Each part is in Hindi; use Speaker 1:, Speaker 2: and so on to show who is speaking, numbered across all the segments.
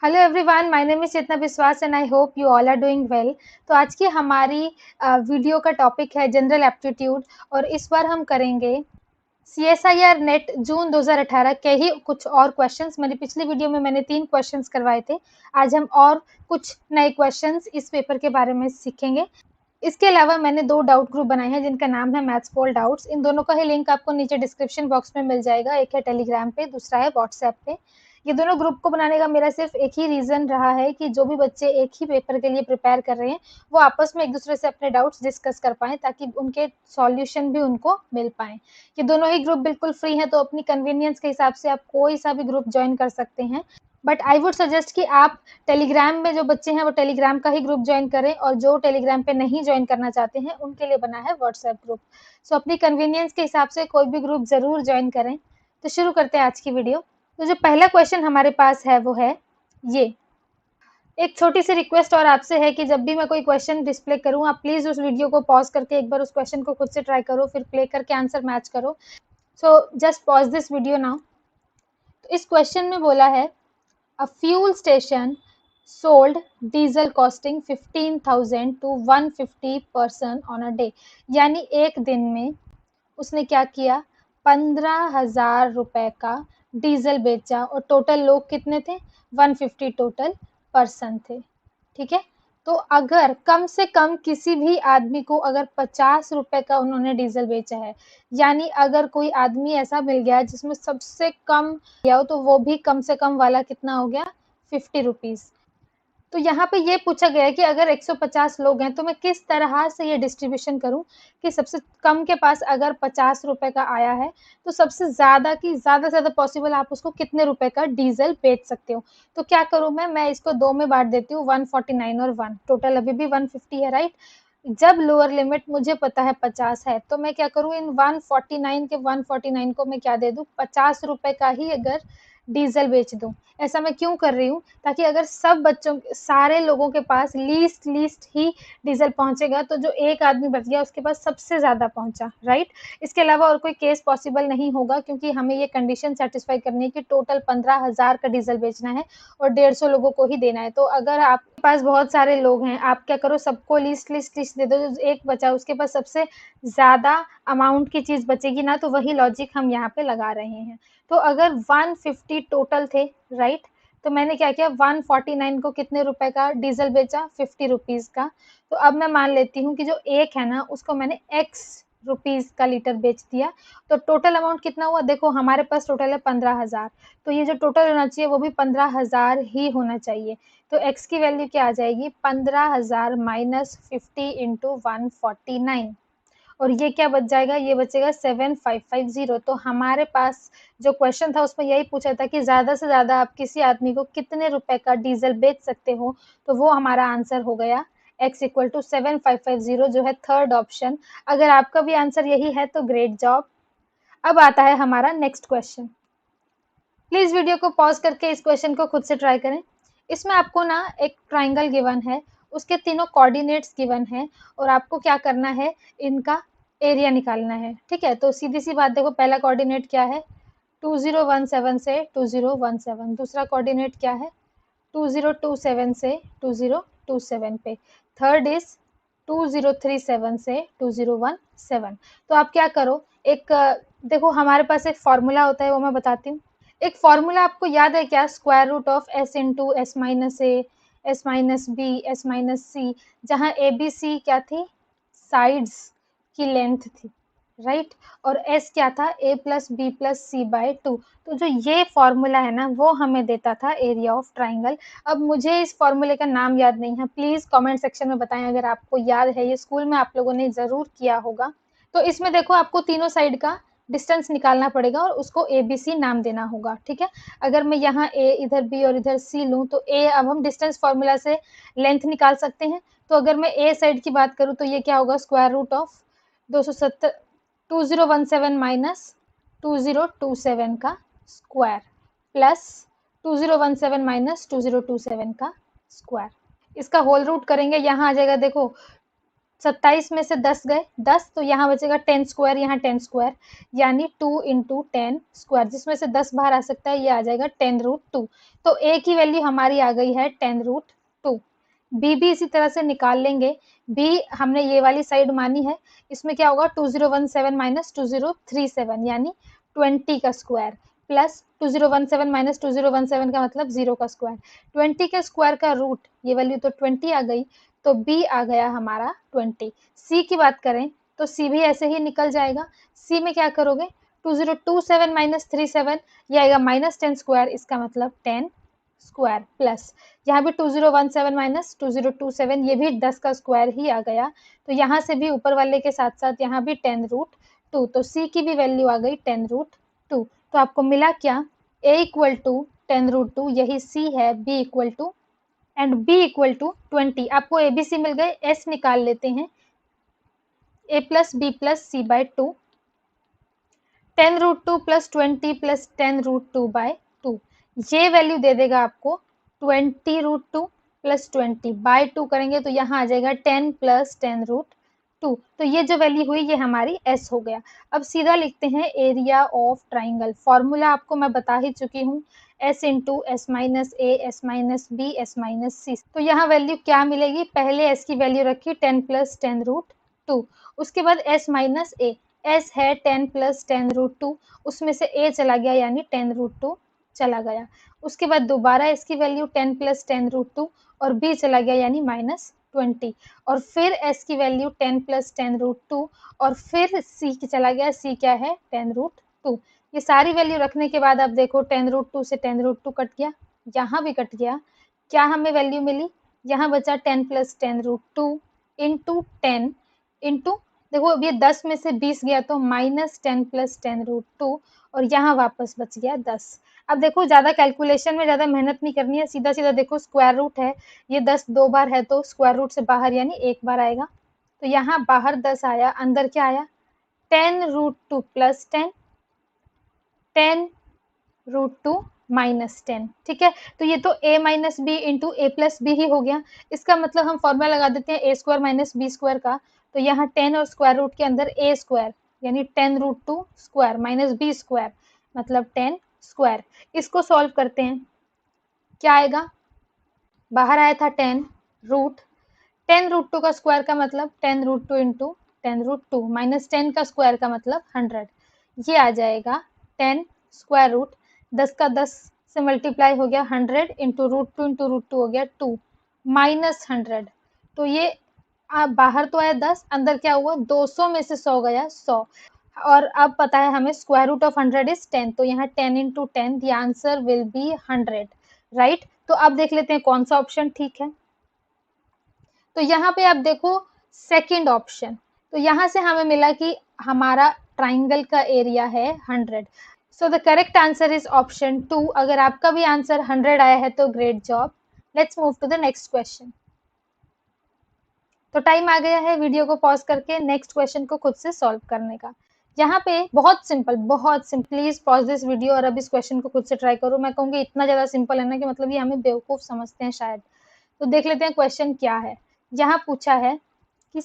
Speaker 1: Hello everyone, my name is Chetna Vishwas and I hope you all are doing well. तो आज की हमारी वीडियो का टॉपिक है जनरल एप्टीट्यूड और इस बार हम करेंगे सीएसआईआर नेट जून 2018 के ही कुछ और क्वेश्चंस। मेरी पिछली वीडियो में मैंने 3 क्वेश्चंस करवाए थे। आज हम और कुछ नए क्वेश्चंस इस पेपर के बारे में सीखेंगे। इसके अलावा मैंने 2 डाउट ग्रुप बनाए हैं जिनका नाम है मैथ्स पोल डाउट्स। इन दोनों का ही लिंक आपको नीचे डिस्क्रिप्शन बॉक्स में मिल जाएगा। एक है टेलीग्राम पे, दूसरा है व्हाट्सएप पे। ये दोनों ग्रुप को बनाने का मेरा सिर्फ एक ही रीज़न रहा है कि जो भी बच्चे एक ही पेपर के लिए प्रिपेयर कर रहे हैं, वो आपस में एक-दूसरे से अपने डाउट्स डिस्कस कर पाएँ ताकि उनके सॉल्यूशन भी उनको मिल पाएँ। ये दोनों ही ग्रुप बिल्कुल फ्री हैं, तो अपनी कन्वीनियंस के हिसाब से आप कोई सा भी ग्रुप जॉइन कर सकते हैं। बट आई वुड सजेस्ट कि आप टेलीग्राम में जो बच्चे हैं वो टेलीग्राम का ही ग्रुप जॉइन करें, और जो टेलीग्राम पे नहीं जॉइन करना चाहते हैं उनके लिए बना है व्हाट्सएप ग्रुप। सो अपनी कन्वीनियंस के हिसाब से कोई भी ग्रुप ज़रूर जॉइन करें। तो शुरू करते हैं आज की वीडियो। तो जो पहला क्वेश्चन हमारे पास है वो है ये। एक छोटी सी रिक्वेस्ट और आपसे है कि जब भी मैं कोई क्वेश्चन डिस्प्ले करूं, आप प्लीज़ उस वीडियो को पॉज करके एक बार उस क्वेश्चन को खुद से ट्राई करो, फिर प्ले करके आंसर मैच करो। So just pause this video now. तो इस क्वेश्चन में बोला है a fuel station sold diesel costing 15,000 to 150 person on a day। यानी एक दिन में उसने क्या किया, 15,000 रुपए का डीजल बेचा और टोटल लोग कितने थे, 150 टोटल पर्सन थे। ठीक है, तो अगर कम से कम किसी भी आदमी को अगर 50 रुपए का उन्होंने डीजल बेचा है, यानी अगर कोई आदमी ऐसा मिल गया जिसमें सबसे कम किया हो, तो वो भी कम से कम वाला कितना हो गया, 50 रुपीज। तो यहाँ पे ये पूछा गया है कि अगर 150 लोग हैं तो मैं किस तरह से ये डिस्ट्रीब्यूशन करूं कि सबसे कम के पास अगर 50 रुपए का आया है, तो सबसे ज़्यादा की ज़्यादा पॉसिबल आप उसको कितने रुपए का डीजल बेच सकते हो। तो क्या करूं मैं इसको 2 में बांट देती हूँ, 149 और 1, टोटल अभी भी 150 है, राइट। जब लोअर लिमिट मुझे पता है 50 है, तो मैं क्या करूं, इन 149 के 149 को मैं क्या दे दूं, 50 रुपए का ही अगर डीजल बेच दूं। ऐसा मैं क्यों कर रही हूँ, ताकि अगर सब बच्चों सारे लोगों के पास लीस्ट ही डीजल पहुंचेगा, तो जो एक आदमी बच गया उसके पास सबसे ज़्यादा पहुंचा, राइट। इसके अलावा और कोई केस पॉसिबल नहीं होगा, क्योंकि हमें ये कंडीशन सेटिस्फाई करनी है कि टोटल 15,000 का डीजल बेचना है और 150 लोगों को ही देना है। तो अगर आपके पास बहुत सारे लोग हैं, आप क्या करो, सबको लिस्ट दे दो, जो एक बचा उसके पास सबसे ज़्यादा अमाउंट की चीज़ बचेगी ना, तो वही लॉजिक हम यहाँ पे लगा रहे हैं। तो अगर 150 टोटल थे, राइट, तो मैंने क्या किया, 149 को कितने रुपए का डीजल बेचा, 50 रुपीज का। तो अब मैं मान लेती हूँ कि जो एक है ना, उसको मैंने x रुपीज का लीटर बेच दिया। तो टोटल अमाउंट कितना हुआ, देखो हमारे पास टोटल है 15,000, तो ये जो टोटल होना चाहिए वो भी 15,000 ही होना चाहिए। तो x की वैल्यू क्या आ जाएगी, 15,000 माइनस 50 इंटू 149, और ये क्या बच जाएगा, ये बचेगा 7550। तो हमारे पास जो क्वेश्चन था उसमें यही पूछा था कि ज़्यादा से ज़्यादा आप किसी आदमी को कितने रुपए का डीजल बेच सकते हो, तो वो हमारा आंसर हो गया x इक्वल टू 7550, जो है थर्ड ऑप्शन। अगर आपका भी आंसर यही है तो ग्रेट जॉब। अब आता है हमारा नेक्स्ट क्वेश्चन। प्लीज़ वीडियो को पॉज करके इस क्वेश्चन को खुद से ट्राई करें। इसमें आपको ना एक ट्राइंगल गिवन है, उसके तीनों कोऑर्डिनेट्स गिवन है, और आपको क्या करना है, इनका एरिया निकालना है। ठीक है, तो सीधी सी बात देखो, पहला कोऑर्डिनेट क्या है, 2017 से 2017। दूसरा कोऑर्डिनेट क्या है, 2027 से 2027 पे। थर्ड इज 2037 से 2017। तो आप क्या करो, एक देखो हमारे पास एक फॉर्मूला होता है, वो मैं बताती हूँ। एक फॉर्मूला आपको याद है क्या, square root of s into S minus A, S minus B, S minus C, जहाँ ए बी सी क्या थी, साइड्स की लेंथ थी, राइट। और s क्या था, a plus B plus C by 2। तो जो ये फॉर्मूला है ना, वो हमें देता था एरिया ऑफ ट्राइंगल। अब मुझे इस फॉर्मूले का नाम याद नहीं है, प्लीज़ कमेंट सेक्शन में बताएं अगर आपको याद है, ये स्कूल में आप लोगों ने ज़रूर किया होगा। तो इसमें देखो आपको तीनों साइड का डिस्टेंस निकालना पड़ेगा और उसको ए बी सी नाम देना होगा। ठीक है, अगर मैं यहाँ a इधर b और इधर c लूँ, तो a अब हम डिस्टेंस फॉर्मूला से लेंथ निकाल सकते हैं। तो अगर मैं a साइड की बात करूँ तो ये क्या होगा, स्क्वायर रूट ऑफ 2017 माइनस 2027 का स्क्वायर प्लस 2017 माइनस 2027 का स्क्वायर। इसका होल रूट करेंगे, यहाँ आ जाएगा देखो 27 में से 10 गए 10, तो यहाँ बचेगा 10 स्क्वायर, यहाँ 10 स्क्वायर, यानी 2 इंटू 10 स्क्वायर, जिसमें से 10 बाहर आ सकता है, ये आ जाएगा 10√2। तो ए की वैल्यू हमारी आ गई है 10√2। बी भी इसी तरह से निकाल लेंगे। बी हमने ये वाली साइड मानी है, इसमें क्या होगा 2017 माइनस 2037 यानी 20 का स्क्वायर, प्लस 2017 माइनस 2017 का मतलब 0 का स्क्वायर, 20 के स्क्वायर का रूट, ये वैल्यू तो 20 आ गई, तो बी आ गया हमारा 20। सी की बात करें तो सी भी ऐसे ही निकल जाएगा। सी में क्या करोगे 2027 माइनस 37, ये आएगा माइनस 10 स्क्वायर, इसका मतलब 10 स्क्वायर, प्लस यहाँ भी 2017 माइनस 2027, ये भी 10 का स्क्वायर ही आ गया, तो यहाँ से भी ऊपर वाले के साथ साथ यहाँ भी 10√2, तो सी की भी वैल्यू आ गई 10√2। तो आपको मिला क्या, a इक्वल टू 10√2, यही c है, b equal to and b equal to 20। आपको ABC मिल गए, s निकाल लेते हैं, a plus B plus C by 2, 10√2 plus 20 plus 10√2 by 2, ये वैल्यू दे देगा आपको 20√2 प्लस 20 बाय 2 करेंगे तो यहाँ आ जाएगा 10 प्लस 10√2। तो ये जो वैल्यू हुई ये हमारी s हो गया। अब सीधा लिखते हैं एरिया ऑफ ट्राइंगल। फॉर्मूला आपको मैं बता ही चुकी हूँ, s into S minus A S minus B S minus C. तो यहाँ वैल्यू क्या मिलेगी, पहले s की वैल्यू रखी 10 प्लस 10√2, उसके बाद s माइनस ए, s है 10 प्लस 10√2, उसमें से a चला गया यानी 10√2 चला गया, उसके बाद दोबारा इसकी वैल्यू 10 प्लस 10√2 और b चला गया यानी माइनस 20, और फिर s की वैल्यू 10 प्लस 10√2 और फिर c की चला गया, c क्या है 10√2। ये सारी वैल्यू रखने के बाद आप देखो 10√2 से 10√2 कट गया, यहाँ भी कट गया, क्या हमें वैल्यू मिली, यहाँ बचा 10 प्लस 10√2 इंटू 10 इंटू, देखो अब ये 10 में से 20 गया तो माइनस 10 प्लस 10√2 और यहाँ वापस बच गया 10। अब देखो ज़्यादा कैलकुलेशन में ज़्यादा मेहनत नहीं करनी है, सीधा सीधा देखो स्क्वायर रूट है, ये 10 2 बार है तो स्क्वायर रूट से बाहर यानी एक बार आएगा, तो यहाँ बाहर 10 आया, अंदर क्या आया 10√2 प्लस 10 10√2 माइनस 10, ठीक है। तो ये तो a minus B into A plus B ही हो गया, इसका मतलब हम फॉर्मूला लगा देते हैं A square minus B square का, तो यहाँ 10 और स्क्वायर रूट के अंदर a स्क्वायर यानी 10√2 स्क्वायर माइनस बी स्क्वायर मतलब 10 स्क्वायर। इसको सॉल्व करते हैं, क्या आएगा, बाहर आया था 10√2 का स्क्वायर का मतलब 10√2 इंटू 10√2 माइनस 10 का स्क्वायर का मतलब 100, ये आ जाएगा 10 स्क्वायर रूट 10 का 10 से मल्टीप्लाई हो गया 100 इंटू √2 हो गया 2 माइनस 100, तो ये बाहर तो आया 10, अंदर क्या हुआ 200 में से 100 गया 100, और अब पता है हमें स्क्वायर रूट ऑफ 100 इज 10, तो यहाँ 10 into 10 the answer will be 100, right. तो अब देख लेते हैं कौन सा ऑप्शन ठीक है, तो यहाँ पे आप देखो सेकंड ऑप्शन, तो यहाँ से हमें मिला कि हमारा ट्राइंगल का एरिया है 100, so the correct answer is option 2। अगर आपका भी आंसर 100 आया है तो great job. Let's move to the next question. तो टाइम आ गया है वीडियो को पॉज करके नेक्स्ट क्वेश्चन को खुद से सॉल्व करने का। यहाँ पे बहुत simple, please pause this video और अब इस क्वेश्चन को खुद से ट्राई करो। मैं कहूँगी इतना ज़्यादा सिंपल है ना कि मतलब ये हमें बेवकूफ़ समझते हैं शायद। तो देख लेते हैं क्वेश्चन क्या है। यहाँ पूछा है कि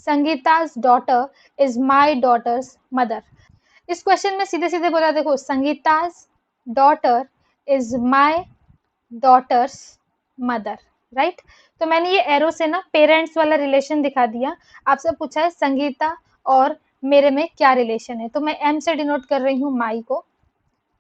Speaker 1: Sangeeta's daughter is my daughter's mother. इस क्वेश्चन में सीधे सीधे बोला, देखो Sangeeta's daughter is my daughter's mother, right. तो मैंने ये एरो से ना पेरेंट्स वाला रिलेशन दिखा दिया। आपसे पूछा है संगीता और मेरे में क्या रिलेशन है, तो मैं एम से डिनोट कर रही हूँ माई को,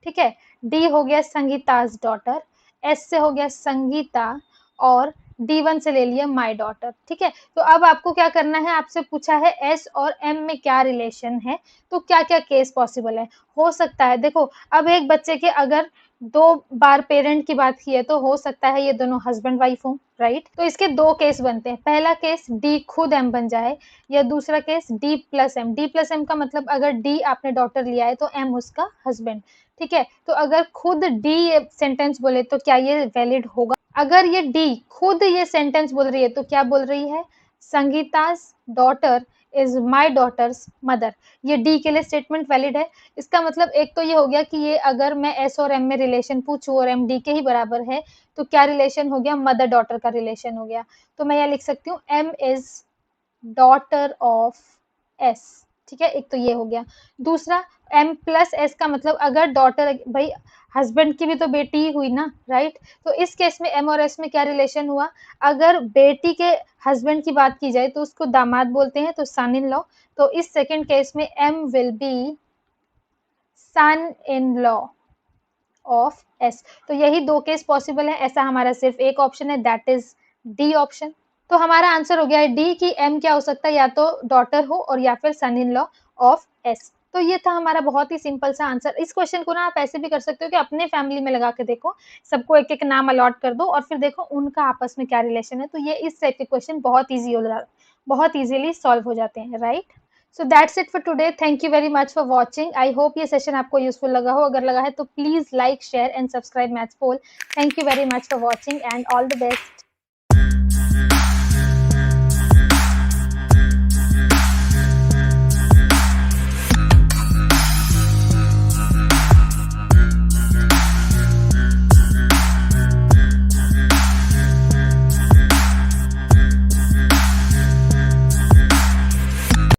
Speaker 1: ठीक है। डी हो गया संगीता's डॉटर, एस से हो गया संगीता और D1 से ले लिया माई डॉटर, ठीक है। तो अब आपको क्या करना है, आपसे पूछा है एस और एम में क्या रिलेशन है, तो क्या क्या केस पॉसिबल है। हो सकता है, देखो अब एक बच्चे के अगर 2 बार पेरेंट की बात की है तो हो सकता है ये दोनों हस्बैंड वाइफ हो, राइट। तो इसके 2 केस बनते हैं, पहला केस डी खुद एम बन जाए या दूसरा case D plus M. D plus M का मतलब अगर डी आपने डॉटर लिया है तो एम उसका हस्बैंड, ठीक है। तो अगर खुद डी सेंटेंस बोले तो क्या ये वैलिड होगा। अगर ये डी खुद ये सेंटेंस बोल रही है तो क्या बोल रही है, Sangeeta's daughter is my daughter's mother. ये डी के लिए स्टेटमेंट वैलिड है। इसका मतलब एक तो ये हो गया कि ये अगर मैं एस और एम में रिलेशन पूछूं और एम डी के ही बराबर है तो क्या रिलेशन हो गया, मदर डॉटर का रिलेशन हो गया। तो मैं यह लिख सकती हूँ M is daughter of S. ठीक है, एक तो ये हो गया। दूसरा एम प्लस एस का मतलब अगर डॉटर, भाई हस्बैंड की भी तो बेटी ही हुई ना, राइट। तो इस केस में एम और एस में क्या रिलेशन हुआ, अगर बेटी के हस्बैंड की बात की जाए तो उसको दामाद बोलते हैं, तो सन इन लॉ। तो इस सेकेंड केस में M will be son in law of S. तो यही दो केस पॉसिबल है, ऐसा हमारा सिर्फ एक ऑप्शन है, दैट इज डी ऑप्शन। तो हमारा आंसर हो गया है डी की एम क्या हो सकता है, या तो डॉटर हो और या फिर सन इन लॉ ऑफ एस। तो ये था हमारा बहुत ही सिंपल सा आंसर। इस क्वेश्चन को ना आप ऐसे भी कर सकते हो कि अपने फैमिली में लगा के देखो, सबको एक एक नाम अलॉट कर दो और फिर देखो उनका आपस में क्या रिलेशन है। तो ये इस टाइप के क्वेश्चन बहुत ईजिली सॉल्व हो जाते हैं, right. So that's it for today. Thank you very much for watching. I hope ये सेशन आपको यूजफुल लगा हो। अगर लगा है तो please like, share and subscribe maths pole. Thank you very much for watching and all the best.